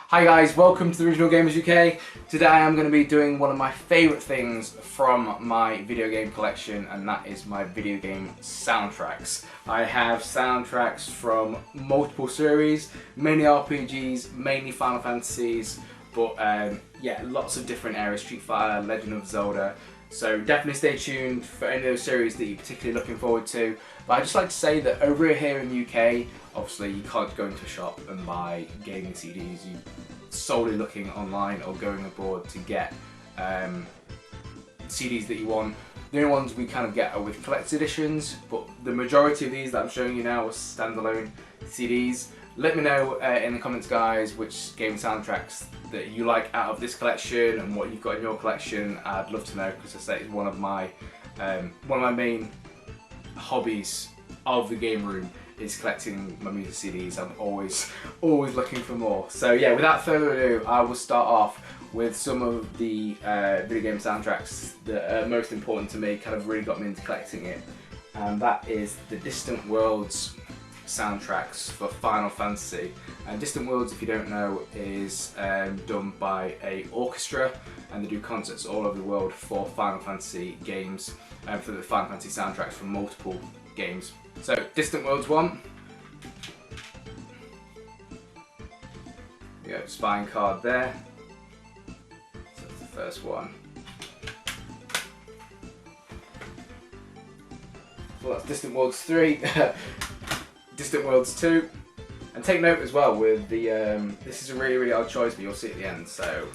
Hi guys, welcome to the Original Gamers UK. Today I'm going to be doing one of my favourite things from my video game collection, and that is my video game soundtracks. I have soundtracks from multiple series, mainly RPGs, mainly Final Fantasies, but yeah, lots of different areas, Street Fighter, Legend of Zelda. So definitely stay tuned for any of those series that you're particularly looking forward to. But I'd just like to say that over here in the UK, obviously you can't go into a shop and buy gaming CDs. You're solely looking online or going abroad to get CDs that you want. The only ones we kind of get are with collector's editions, but the majority of these that I'm showing you now are standalone CDs. Let me know in the comments, guys, which game soundtracks that you like out of this collection and what you've got in your collection. I'd love to know, because I say it's one of my main hobbies of the game room is collecting my music CDs. I'm always looking for more. So yeah, without further ado, I will start off with some of the video game soundtracks that are most important to me, kind of really got me into collecting it. And that is the Distant Worlds soundtracks for Final Fantasy. And Distant Worlds, if you don't know, is done by a orchestra, and they do concerts all over the world for Final Fantasy games, and for the Final Fantasy soundtracks for multiple games. So Distant Worlds 1. We got spine card there. So that's the first one. Well, that's Distant Worlds 3. Distant Worlds 2. And take note as well with the, this is a really odd choice, but you'll see at the end. So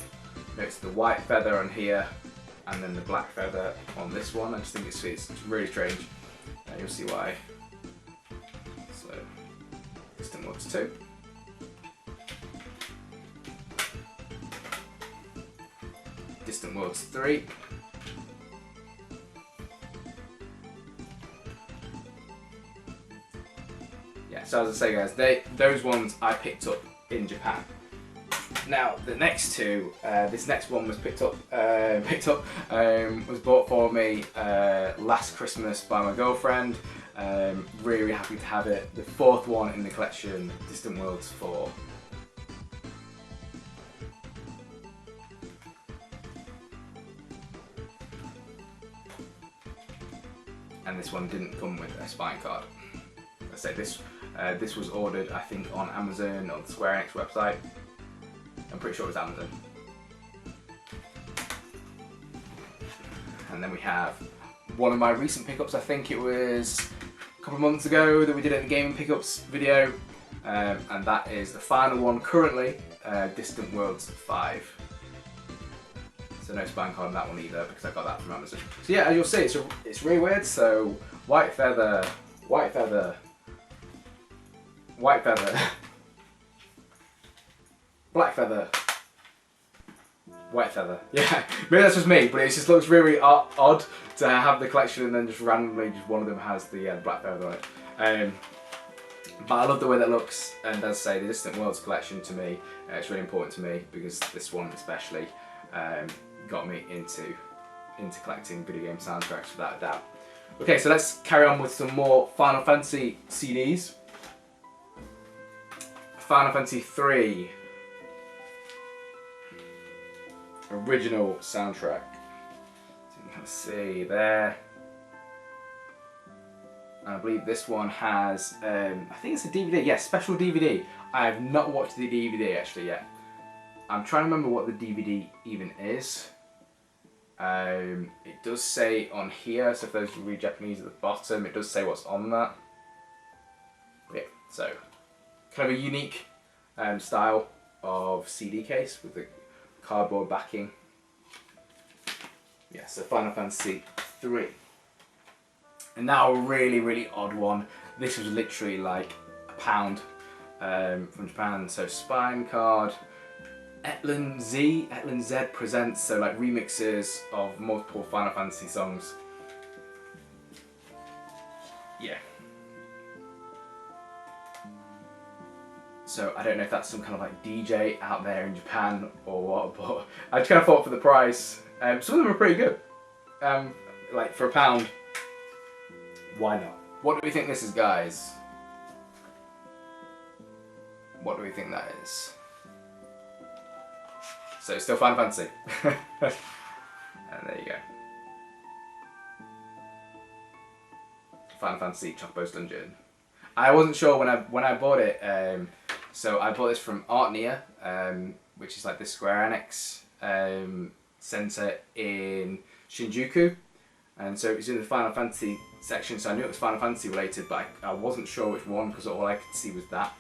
notice the white feather on here, and then the black feather on this one. I just think it's really strange. You'll see why. So, Distant Worlds 2. Distant Worlds 3. Yeah, so as I say, guys, those ones I picked up in Japan. Now the next two, this next one was was bought for me last Christmas by my girlfriend. Really happy to have it. The fourth one in the collection, Distant Worlds 4. And this one didn't come with a spine card. I say this was ordered, I think, on Amazon or the Square Enix website. I'm pretty sure it was Amazon. And then we have one of my recent pickups. I think it was a couple of months ago that we did it in the gaming pickups video, and that is the final one currently, Distant Worlds 5. So no spine card on that one either, because I got that from Amazon. So yeah, as you'll see, it's really weird. So white feather, white feather, white feather, black feather, white feather. Yeah, maybe that's just me, but it just looks really odd to have the collection and then just randomly just one of them has the black feather on it. But I love the way that looks, and as I say, the Distant Worlds collection to me, it's really important to me, because this one especially got me into collecting video game soundtracks without a doubt. Okay, so let's carry on with some more Final Fantasy CDs. Final Fantasy 3 original soundtrack. So you can see there. And I believe this one has, I think it's a DVD. Yes, special DVD. I have not watched the DVD actually yet. I'm trying to remember what the DVD even is. It does say on here, so if those who read Japanese at the bottom, it does say what's on that. Yeah, so kind of a unique style of CD case with the cardboard backing. Yeah, so Final Fantasy 3. And now a really odd one. This was literally like £1 from Japan. So spine card, Emblem Z presents, so like remixes of multiple Final Fantasy songs. Yeah. So I don't know if that's some kind of like DJ out there in Japan or what, but I just kind of thought for the price. Some of them are pretty good. Like for £1, why not? What do we think this is, guys? What do we think that is? So it's still Final Fantasy. And there you go. Final Fantasy Chocobo's Dungeon. I wasn't sure when I bought it. So I bought this from Artnia, which is like the Square Enix center in Shinjuku, and so it was in the Final Fantasy section. So I knew it was Final Fantasy related, but I wasn't sure which one because all I could see was that.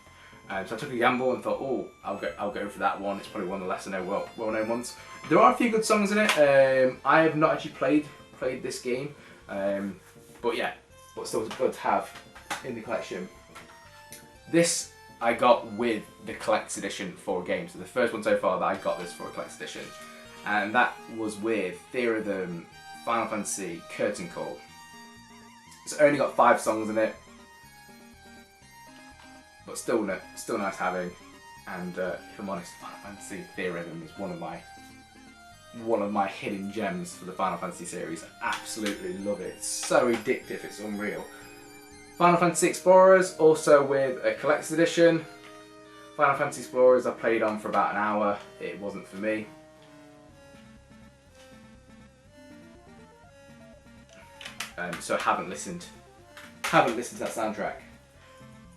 So I took a gamble and thought, oh, I'll go for that one. It's probably one of the lesser known, well-known ones. There are a few good songs in it. I have not actually played this game, but yeah, but still good to have in the collection. This I got with the Collector's Edition for games. So the first one so far that I got this for a Collector's Edition, and that was with Theatrhythm Final Fantasy Curtain Call. It's only got 5 songs in it, but still nice having. And if I'm honest, Final Fantasy Theatrhythm is one of my hidden gems for the Final Fantasy series. I absolutely love it. It's so addictive, it's unreal. Final Fantasy Explorers, also with a Collector's Edition. Final Fantasy Explorers I played on for about an hour. It wasn't for me. So haven't listened to that soundtrack.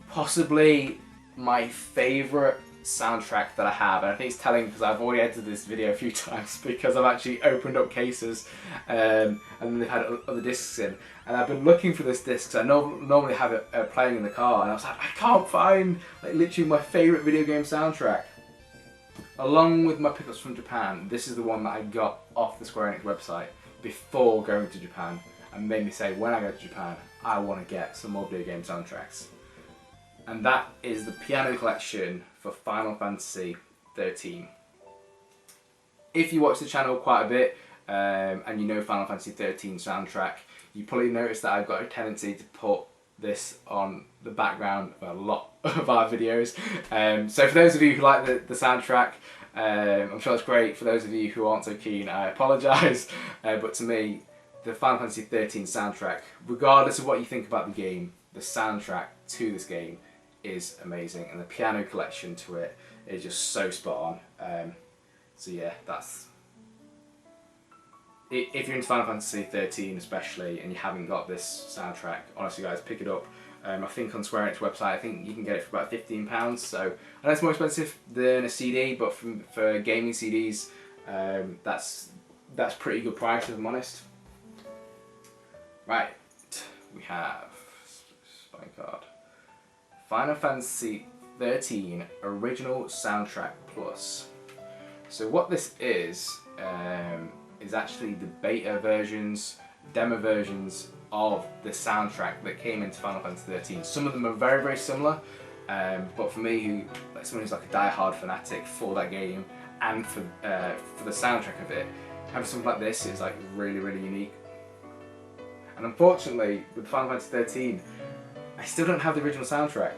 Possibly my favourite soundtrack that I have, and I think it's telling because I've already edited this video a few times because I've actually opened up cases and then they've had other discs in, and I've been looking for this disc because I normally have it playing in the car, and I was like, I can't find like literally my favourite video game soundtrack. Along with my pickups from Japan, this is the one that I got off the Square Enix website before going to Japan, and made me say, when I go to Japan, I want to get some more video game soundtracks. And that is the piano collection for Final Fantasy 13. If you watch the channel quite a bit and you know Final Fantasy 13 soundtrack, you probably noticed that I've got a tendency to put this on the background of a lot of our videos. So for those of you who like the soundtrack, I'm sure it's great. For those of you who aren't so keen, I apologise. But to me, the Final Fantasy 13 soundtrack, regardless of what you think about the game, the soundtrack to this game is amazing, and the piano collection to it is just so spot on. So yeah, that's... If you're into Final Fantasy 13 especially, and you haven't got this soundtrack, honestly guys, pick it up. I think on Square Enix website, I think you can get it for about £15, so I know it's more expensive than a CD, but for gaming CDs, that's pretty good price if I'm honest. Right, we have spine card. Final Fantasy 13 Original Soundtrack Plus. So what this is actually the beta versions, demo versions of the soundtrack that came into Final Fantasy 13. Some of them are very, very similar, but for me, someone who's like a die-hard fanatic for that game and for the soundtrack of it, having something like this is like really, really unique. And unfortunately, with Final Fantasy 13, I still don't have the original soundtrack.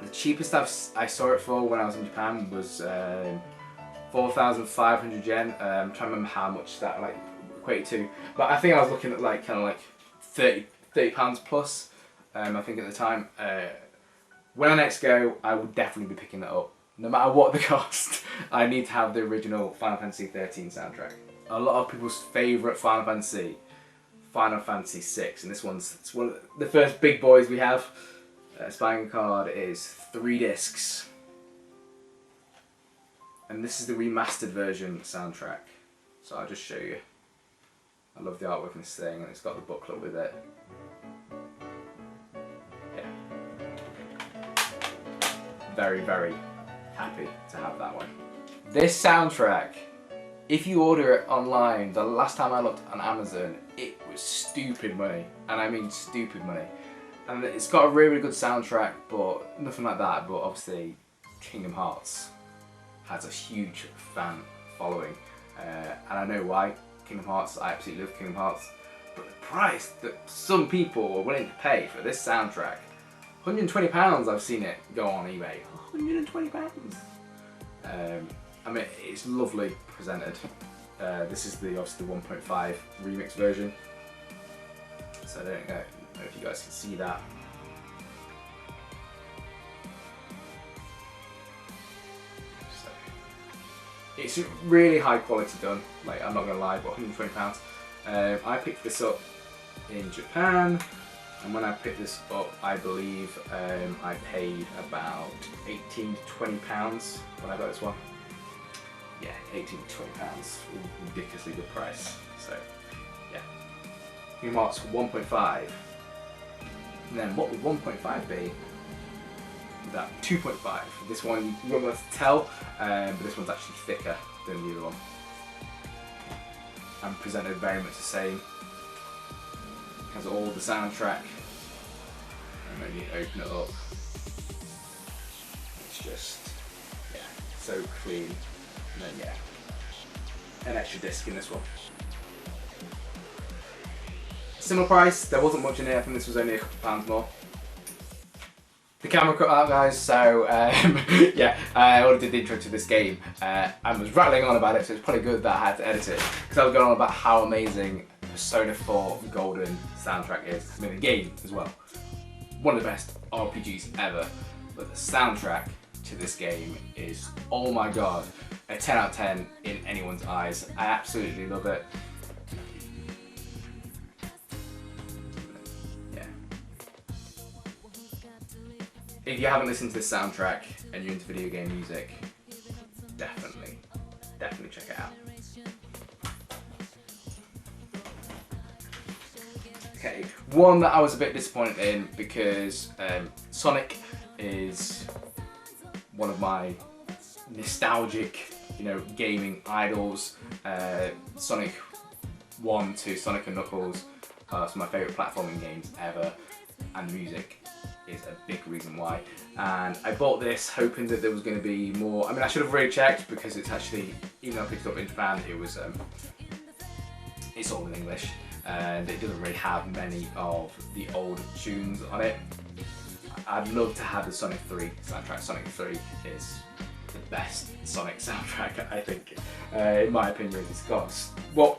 The cheapest I saw it for when I was in Japan was 4,500 yen. I'm trying to remember how much that like equated to, but I think I was looking at like kind of like £30 plus. I think at the time. When I next go, I will definitely be picking that up. No matter what the cost, I need to have the original Final Fantasy 13 soundtrack. A lot of people's favourite Final Fantasy 6, and it's one of the first big boys we have. Spine card is 3 discs, and this is the remastered version soundtrack. So I'll just show you. I love the artwork in this thing, and it's got the booklet with it. Yeah, very, very happy to have that one. This soundtrack, if you order it online, the last time I looked on Amazon, it was stupid money, and I mean stupid money. And it's got a really, really good soundtrack, but nothing like that. But obviously, Kingdom Hearts has a huge fan following, and I know why. Kingdom Hearts, I absolutely love Kingdom Hearts, but the price that some people are willing to pay for this soundtrack, £120 I've seen it go on eBay. £120. I mean, it's lovely presented. This is obviously the 1.5 remix version, so I don't know if you guys can see that. So, It's really high quality done, like I'm not gonna lie, but £120. I picked this up in Japan, and when I picked this up, I believe I paid about £18 to £20 when I got this one. Yeah, £18 to £20, ridiculously good price. So, yeah. Kingdom Hearts 1.5. And then what would 1.5 be? That 2.5. This one you won't be able to tell, but this one's actually thicker than the other one. And presented very much the same. Has all the soundtrack. And then you open it up. It's just, yeah, so clean. And then yeah, an extra disc in this one. Similar price, there wasn't much in it, I think this was only a couple pounds more. The camera cut out, guys, so yeah, I already did the intro to this game and was rattling on about it, so it's probably good that I had to edit it, because I was going on about how amazing Persona 4 Golden soundtrack is. I mean, the game as well. One of the best RPGs ever, but the soundtrack to this game is, oh my god, a 10 out of 10 in anyone's eyes. I absolutely love it. If you haven't listened to this soundtrack and you're into video game music, definitely check it out. Okay, one that I was a bit disappointed in because Sonic is one of my nostalgic, gaming idols. Sonic 1 to Sonic and Knuckles are some of my favourite platforming games ever, and the music is a big reason why. And I bought this hoping that there was going to be more. I mean, I should have really checked, because it's actually, even though I picked it up in Japan, it was it's all in English, and it doesn't really have many of the old tunes on it. I'd love to have the Sonic 3 soundtrack. Sonic 3 is the best Sonic soundtrack, I think, in my opinion. It's got, well,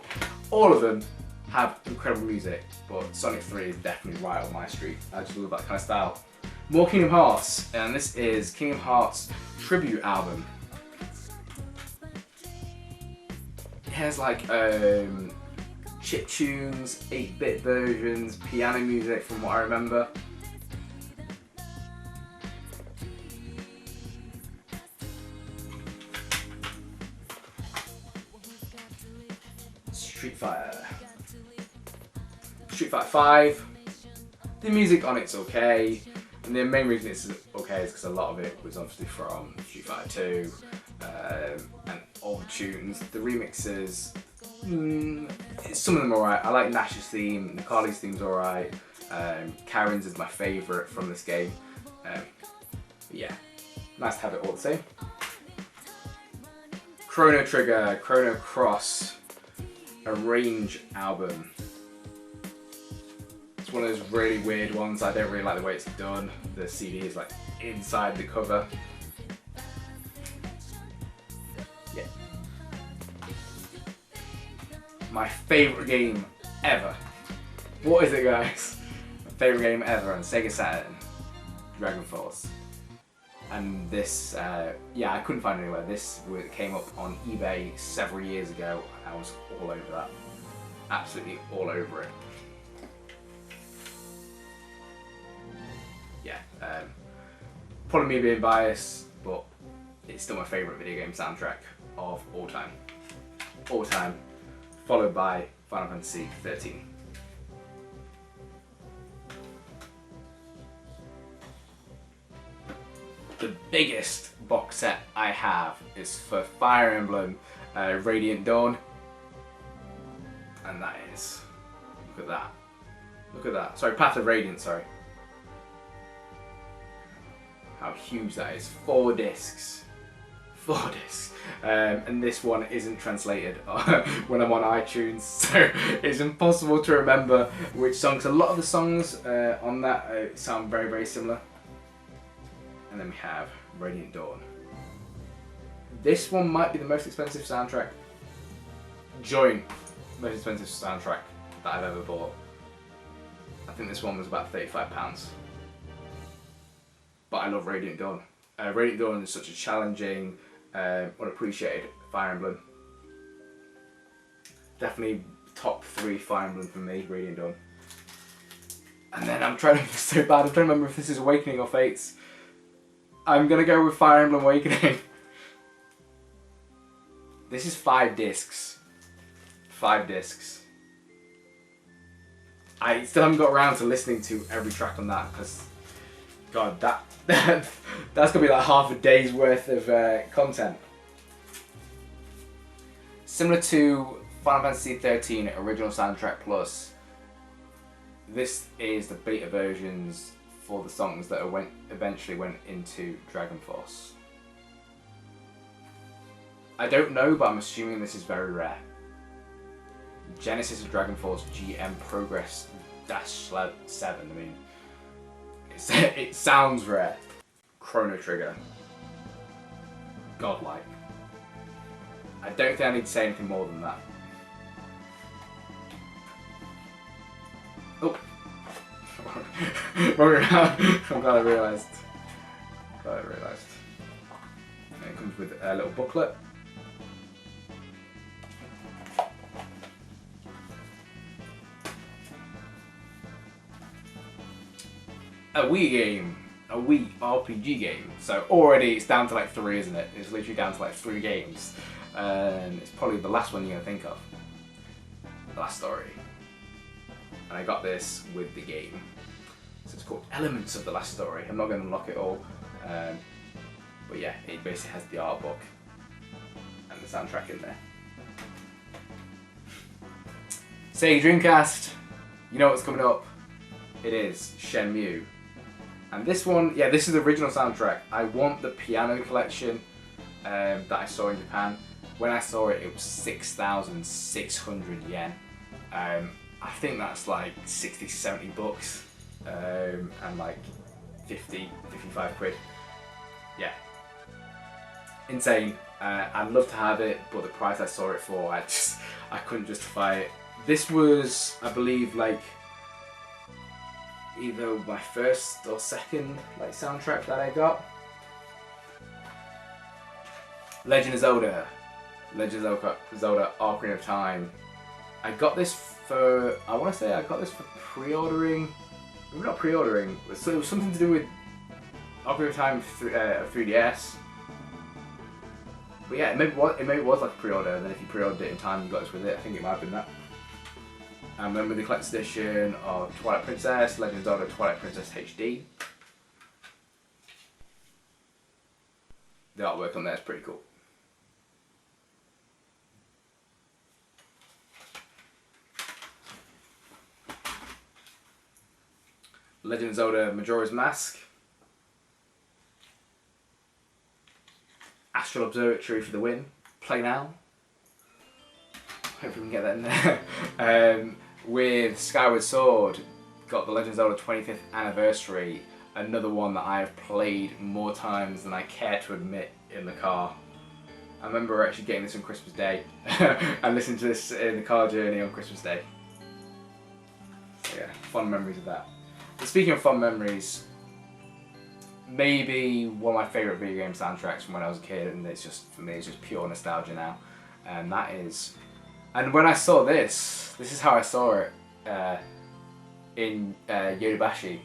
all of them have incredible music, but Sonic 3 is definitely right on my street. I just love that kind of style. More Kingdom Hearts, and this is Kingdom Hearts tribute album. It has like chip tunes, 8-bit versions, piano music from what I remember. Street Fighter 5. The music on it's okay, and the main reason it's okay is because a lot of it was obviously from Street Fighter 2 and old tunes. The remixes, some of them are alright. I like Nash's theme, Nikali's theme's alright, Karen's is my favourite from this game. But yeah, nice to have it all the same. Chrono Trigger, Chrono Cross, Arrange album. It's one of those really weird ones. I don't really like the way it's done. The CD is like inside the cover. Yeah. My favourite game ever. What is it, guys? My favourite game ever on Sega Saturn. Dragon Force. And this, yeah, I couldn't find it anywhere. This came up on eBay several years ago. I was all over that. Absolutely all over it. Yeah, probably me being biased, but it's still my favourite video game soundtrack of all time. All time, followed by Final Fantasy 13. The biggest box set I have is for Fire Emblem Radiant Dawn, and that is, look at that, sorry, Path of Radiance, sorry. How huge that is, 4 discs. 4 discs. And this one isn't translated when I'm on iTunes, so it's impossible to remember which songs. A lot of the songs on that sound very, very similar. And then we have Radiant Dawn. This one might be the most expensive soundtrack, joint most expensive soundtrack that I've ever bought. I think this one was about £35. But I love Radiant Dawn. Radiant Dawn is such a challenging unappreciated Fire Emblem. Definitely top 3 Fire Emblem for me, Radiant Dawn. And then I'm trying to, it's so bad, I'm trying to remember if this is Awakening or Fates. I'm gonna go with Fire Emblem Awakening. This is 5 discs. 5 discs. I still haven't got around to listening to every track on that because, God, that's gonna be like half a day's worth of content. Similar to Final Fantasy XIII Original Soundtrack Plus, this is the beta versions for the songs that eventually went into Dragon Force. I don't know, but I'm assuming this is very rare. Genesis of Dragon Force GM Progress -7. I mean, it sounds rare. Chrono Trigger. Godlike. I don't think I need to say anything more than that. Oh. Wrong around. I'm glad I realised. And it comes with a little booklet. A Wii game, a Wii RPG game. So already it's down to like 3, isn't it? It's literally down to like 3 games. And it's probably the last one you're gonna think of. The last story. And I got this with the game. So it's called Elements of the Last Story. I'm not gonna unlock it all. But yeah, it basically has the art book and the soundtrack in there. Sega Dreamcast, you know what's coming up. It is Shenmue. And this one, yeah, this is the original soundtrack. I want the piano collection that I saw in Japan. When I saw it, it was 6,600 yen. I think that's like 60, 70 bucks. And like 50, 55 quid. Yeah. Insane. I'd love to have it, but the price I saw it for, I couldn't justify it. This was, I believe, like either my first or second like soundtrack that I got. Legend of Zelda. Legend of Zelda Ocarina of Time. I got this for, I want to say I got this for pre-ordering. Maybe not pre-ordering, so it was something to do with Ocarina of Time 3DS. But yeah, maybe it was like a pre-order, and then if you pre-ordered it in time, you got this with it. I think it might have been that. And then with the collector's edition of Twilight Princess, Legend of Zelda Twilight Princess HD. The artwork on there is pretty cool. Legend of Zelda Majora's Mask. Astral Observatory for the win. Play now. Hopefully we can get that in there. With Skyward Sword, got the Legend of Zelda 25th anniversary. Another one that I have played more times than I care to admit in the car. I remember actually getting this on Christmas Day and listening to this in the car journey on Christmas Day. So yeah, fond memories of that. But speaking of fond memories, maybe one of my favourite video game soundtracks from when I was a kid, and it's just, for me, it's just pure nostalgia now. And that is, and when I saw this is how I saw it in Yodobashi.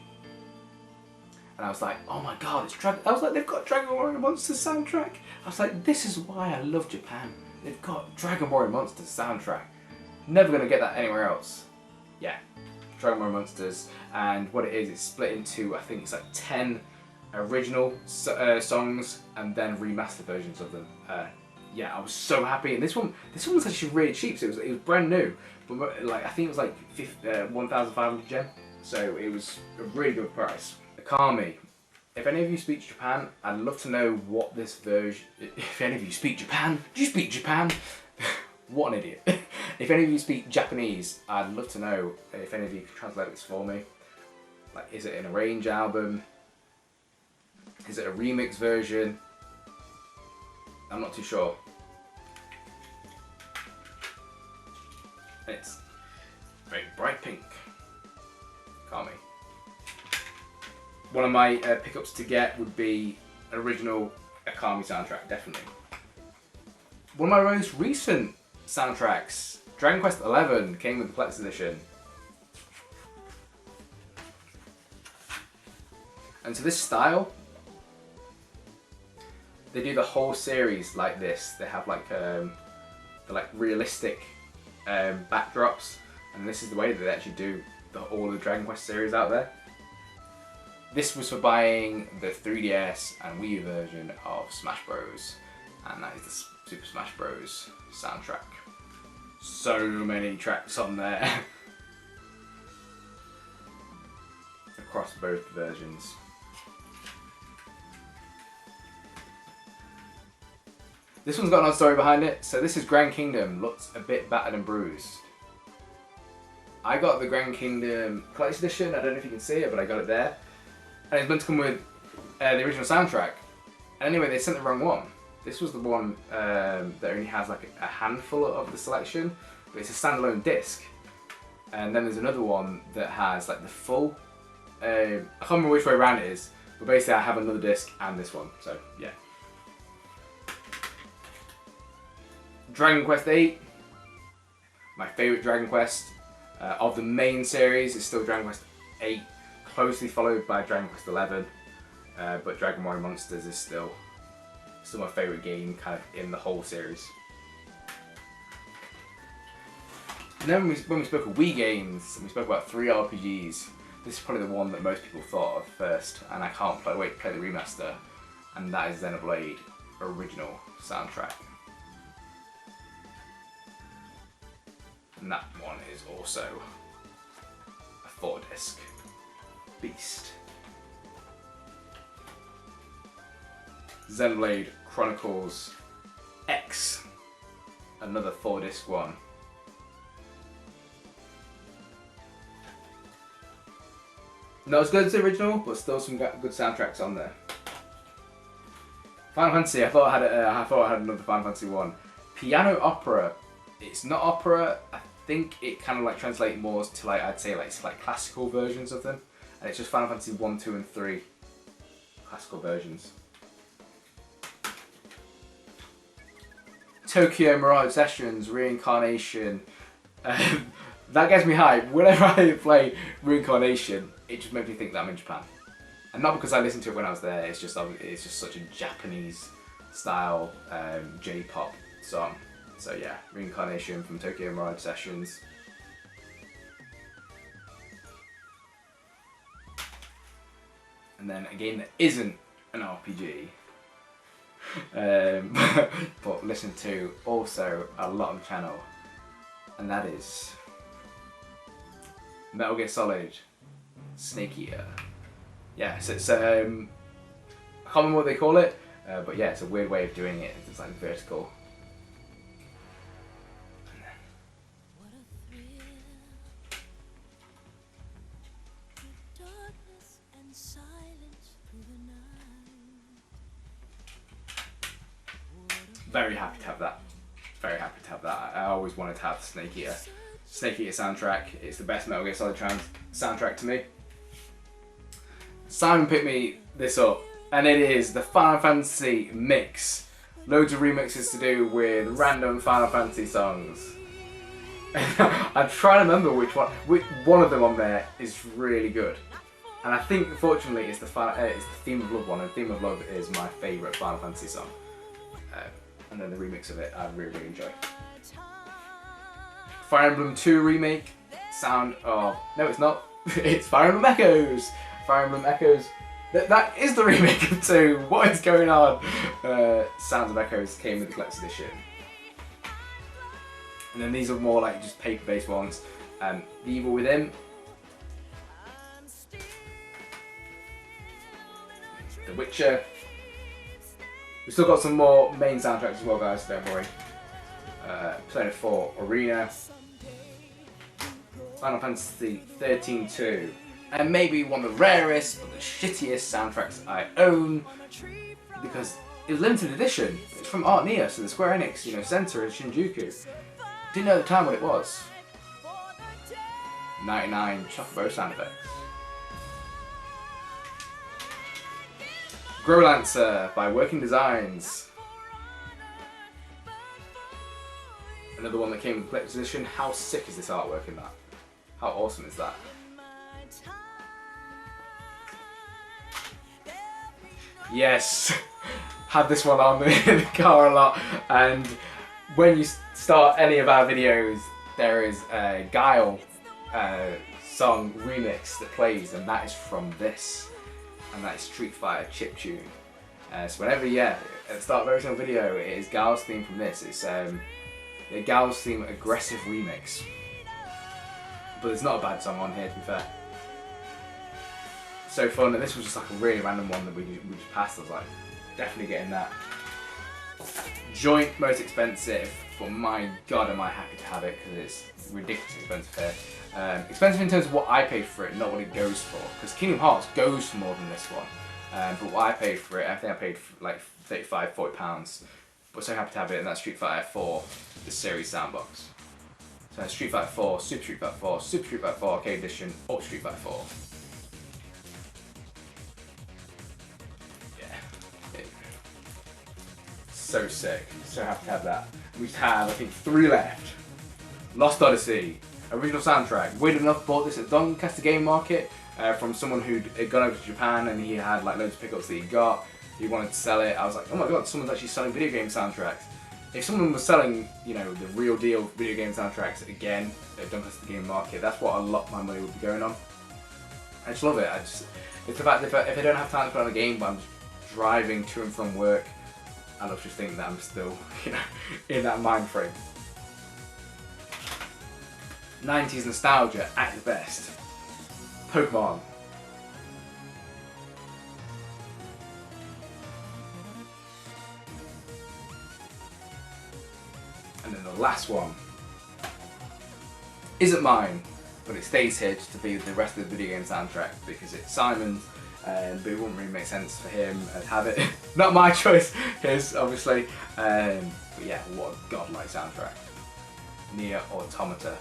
And I was like, oh my god, it's I was like, they've got Dragon Warrior Monsters soundtrack. I was like, this is why I love Japan. They've got Dragon Warrior Monsters soundtrack. Never gonna get that anywhere else. Yeah, Dragon Warrior Monsters. And what it is, it's split into, I think it's like 10 original songs and then remastered versions of them. Yeah, I was so happy. And this one was actually really cheap. So it was brand new, but like I think it was like 1,500 yen. So it was a really good price. Akami. If any of you speak Japan, I'd love to know what this version. If any of you speak Japan, do you speak Japan? What an idiot. If any of you speak Japanese, I'd love to know if any of you could translate this for me. Like, is it an arranged album? Is it a remix version? I'm not too sure. It's very bright pink. Akami. One of my pickups to get would be an original Akami soundtrack, definitely. one of my most recent soundtracks, Dragon Quest XI, came with the Collector's Edition. And so this style, they do the whole series like this. They have like realistic backdrops, and this is the way that they actually do all the Dragon Quest series out there. This was for buying the 3DS and Wii U version of Smash Bros, and that is the Super Smash Bros soundtrack. So many tracks on there across both versions. This one's got an odd story behind it. So this is Grand Kingdom, looks a bit battered and bruised. I got the Grand Kingdom Collector's Edition, I don't know if you can see it, but I got it there. And it's meant to come with the original soundtrack. And anyway, they sent the wrong one. This was the one that only has like a handful of the selection, but it's a standalone disc. And then there's another one that has like the full, I can't remember which way around it is, but basically I have another disc and this one, so yeah. Dragon Quest VIII, my favourite Dragon Quest of the main series is still Dragon Quest VIII, closely followed by Dragon Quest XI, but Dragon Warrior Monsters is still my favourite game kind of in the whole series. And then when we spoke of Wii games, we spoke about 3 RPGs, this is probably the one that most people thought of first, and I can't wait to play the remaster, and that is Xenoblade original soundtrack. And that one is also a 4-disc beast. Xenoblade Chronicles X, another 4-disc one. Not as good as the original, but still some good soundtracks on there. Final Fantasy, I thought I had another Final Fantasy one. Piano Opera. It's not opera. I think it kind of like translates more to like, I'd say like, it's like classical versions of them, and it's just Final Fantasy 1, 2, and 3 classical versions. Tokyo Mirage Sessions Reincarnation. That gets me hyped. Whenever I play Reincarnation, it just makes me think that I'm in Japan, and not because I listened to it when I was there. It's just such a Japanese style J-pop song. So yeah, Reincarnation from Tokyo Mirage Sessions. And then a game that isn't an RPG, but listen to also a lot on the channel, and that is Metal Gear Solid Snake Eater. Yeah, so it's I can't remember what they call it, but yeah, it's a weird way of doing it. It's like vertical. Very happy to have that. Very happy to have that. I always wanted to have Snake Eater soundtrack. It's the best Metal Gear Solid soundtrack to me. Simon picked me this up, and it is the Final Fantasy mix. Loads of remixes to do with random Final Fantasy songs. I'm trying to remember which one of them on there is really good. And I think, fortunately, it's the Theme of Love one, and Theme of Love is my favourite Final Fantasy song. And then the remix of it I really, really enjoy. Fire Emblem 2 remake, sound of... No, it's not. It's Fire Emblem Echoes. Fire Emblem Echoes. That is the remake of 2. What is going on? Sounds of Echoes came with the Collector's Edition. And then these are more like just paper-based ones. The Evil Within. The Witcher. We've still got some more main soundtracks as well, guys, so don't worry. Persona 4 Arena. Final Fantasy 13-2. And maybe one of the rarest, but the shittiest soundtracks I own, because it's limited edition. It's from Art Neo, so the Square Enix, center of Shinjuku. Didn't know at the time what it was. 99 Chocobo sound effects. Growlancer by Working Designs. Another one that came with the collector's edition. How sick is this artwork in that? How awesome is that? Yes, had this one on in the car a lot, and when you start any of our videos, there is a Guile song remix that plays, and that is from this, and that is Street Fighter chiptune. So whenever, at the start of every single video, it is Guile's theme from this. It's the Guile's theme aggressive remix, but there's not a bad song on here, to be fair. So fun, and this was just like a really random one that we just passed. I was like, definitely getting that. Joint most expensive, but my god am I happy to have it, because it's ridiculously expensive here. Expensive in terms of what I paid for it, not what it goes for, because Kingdom Hearts goes for more than this one. But what I paid for it, I think I paid for like £35–40, but so happy to have it, and that's Street Fighter 4, the series soundbox. So Street Fighter 4, Super Street Fighter 4, Super Street Fighter 4 Arcade Edition, Ultra Street Fighter 4. So sick, so happy to have that. We have, I think, 3 left. Lost Odyssey, original soundtrack. Weird enough, bought this at Doncaster Game Market from someone who'd gone over to Japan, and he had like loads of pickups that he got. He wanted to sell it. I was like, oh my god, someone's actually selling video game soundtracks. If someone was selling, you know, the real deal video game soundtracks again at Doncaster Game Market, that's what a lot of my money would be going on. I just love it. It's the fact that if I don't have time to put on a game, but I'm just driving to and from work, I love to think that I'm still, you know, in that mind frame. 90s nostalgia at its best. Pokemon. And then the last one isn't mine, but it stays here just to be the rest of the video game soundtrack, because it's Simon's. But it wouldn't really make sense for him to have it. Not my choice, his obviously. But yeah, what a godlike soundtrack. Nier Automata.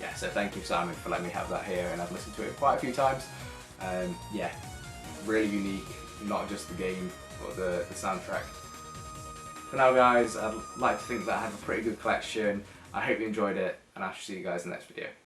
Yeah, so thank you Simon for letting me have that here, and I've listened to it quite a few times. Yeah, really unique, not just the game, but the soundtrack. For now guys, I'd like to think that I have a pretty good collection. I hope you enjoyed it, and I shall see you guys in the next video.